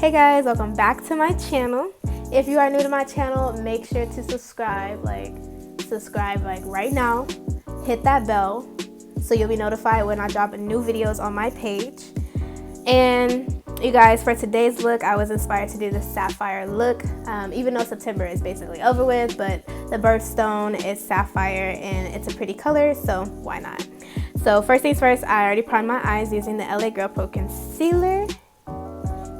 Hey guys, welcome back to my channel. If you are new to my channel, make sure to subscribe right now. Hit that bell so you'll be notified when I drop new videos on my page. And you guys, for today's look, I was inspired to do the sapphire look, even though September is basically over with, but the birthstone is sapphire and it's a pretty color, so why not? So first things first, I already primed my eyes using the l.a.girl Pro Concealer.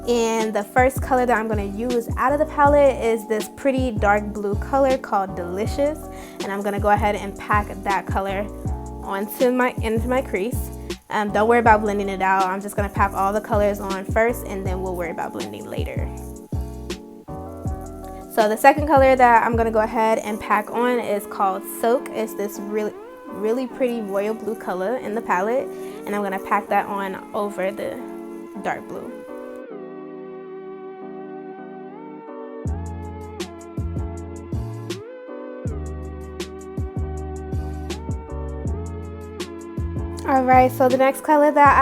And the first color that I'm going to use out of the palette is this pretty dark blue color called Delicious. And I'm going to go ahead and pack that color into my crease. Don't worry about blending it out. I'm just going to pack all the colors on first and then we'll worry about blending later. So the second color that I'm going to go ahead and pack on is called Soak. It's this really pretty royal blue color in the palette. And I'm going to pack that on over the dark blue. Alright, so the next color that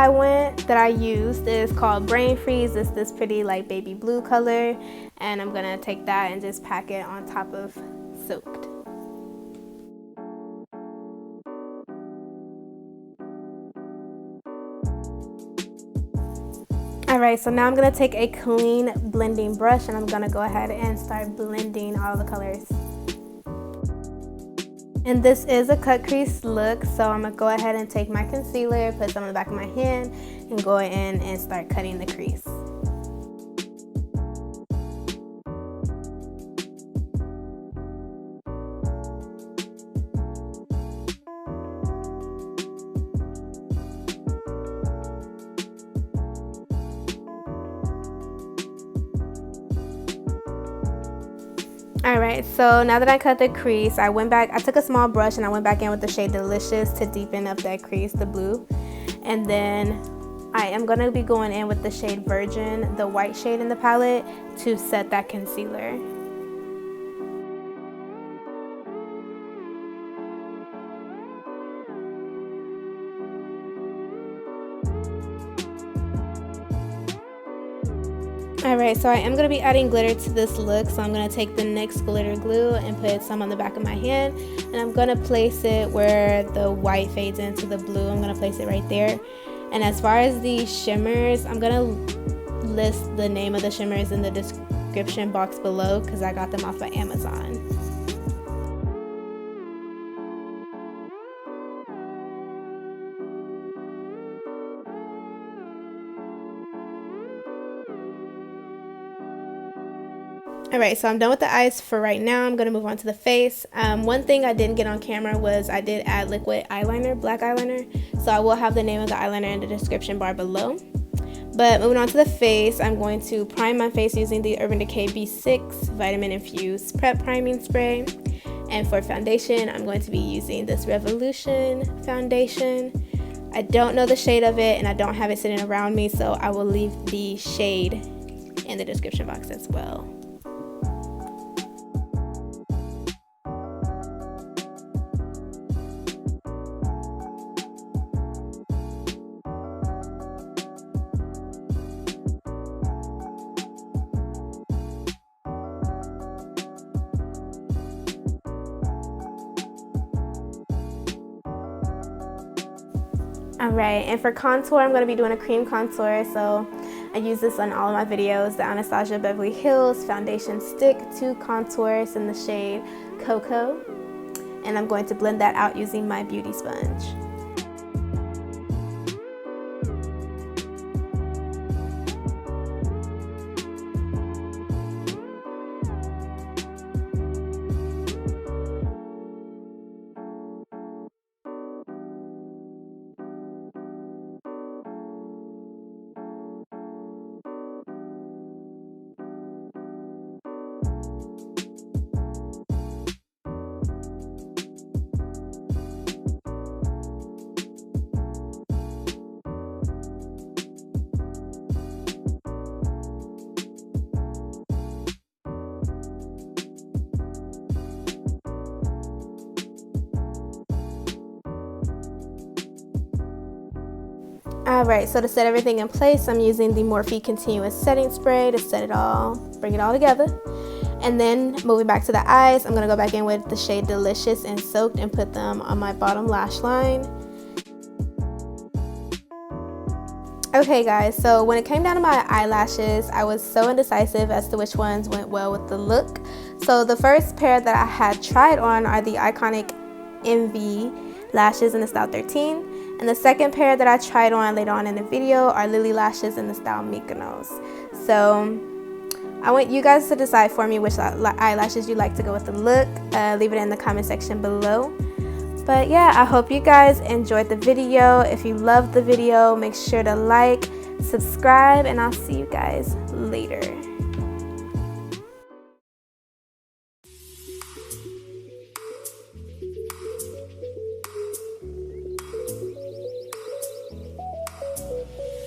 I used is called Brain Freeze. It's this pretty like baby blue color, and I'm gonna take that and just pack it on top of Soaked. Alright, so now I'm gonna take a clean blending brush and I'm gonna go ahead and start blending all the colors. And this is a cut crease look, so I'm gonna go ahead and take my concealer, put some on the back of my hand, and go in and start cutting the crease. Alright, so now that I cut the crease, I took a small brush and I went back in with the shade Delicious to deepen up that crease, the blue. And then I am going to be going in with the shade Virgin, the white shade in the palette, to set that concealer. Alright, so I am going to be adding glitter to this look, so I'm going to take the NYX glitter glue and put some on the back of my hand, and I'm going to place it where the white fades into the blue. I'm going to place it right there. And as far as the shimmers, I'm going to list the name of the shimmers in the description box below because I got them off of Amazon. Alright, so I'm done with the eyes for right now. I'm going to move on to the face. One thing I didn't get on camera was I did add liquid eyeliner, black eyeliner. So I will have the name of the eyeliner in the description bar below. But moving on to the face, I'm going to prime my face using the Urban Decay B6 Vitamin Infused Prep Priming Spray. And for foundation, I'm going to be using this Revolution foundation. I don't know the shade of it and I don't have it sitting around me, so I will leave the shade in the description box as well. Alright, and for contour, I'm going to be doing a cream contour, so I use this on all of my videos, the Anastasia Beverly Hills Foundation Stick 2 Contours in the shade Cocoa, and I'm going to blend that out using my beauty sponge. Alright, so to set everything in place, I'm using the Morphe Continuous Setting Spray to set it all, bring it all together. And then moving back to the eyes, I'm going to go back in with the shade Delicious and Soaked and put them on my bottom lash line. Okay guys, so when it came down to my eyelashes, I was so indecisive as to which ones went well with the look. So the first pair that I had tried on are the iconic Envy lashes in the style 13. And the second pair that I tried on later on in the video are Lilly lashes in the style Mykonos. So I want you guys to decide for me which eyelashes you like to go with the look. Leave it in the comment section below. But yeah, I hope you guys enjoyed the video. If you loved the video, make sure to like, subscribe, and I'll see you guys later.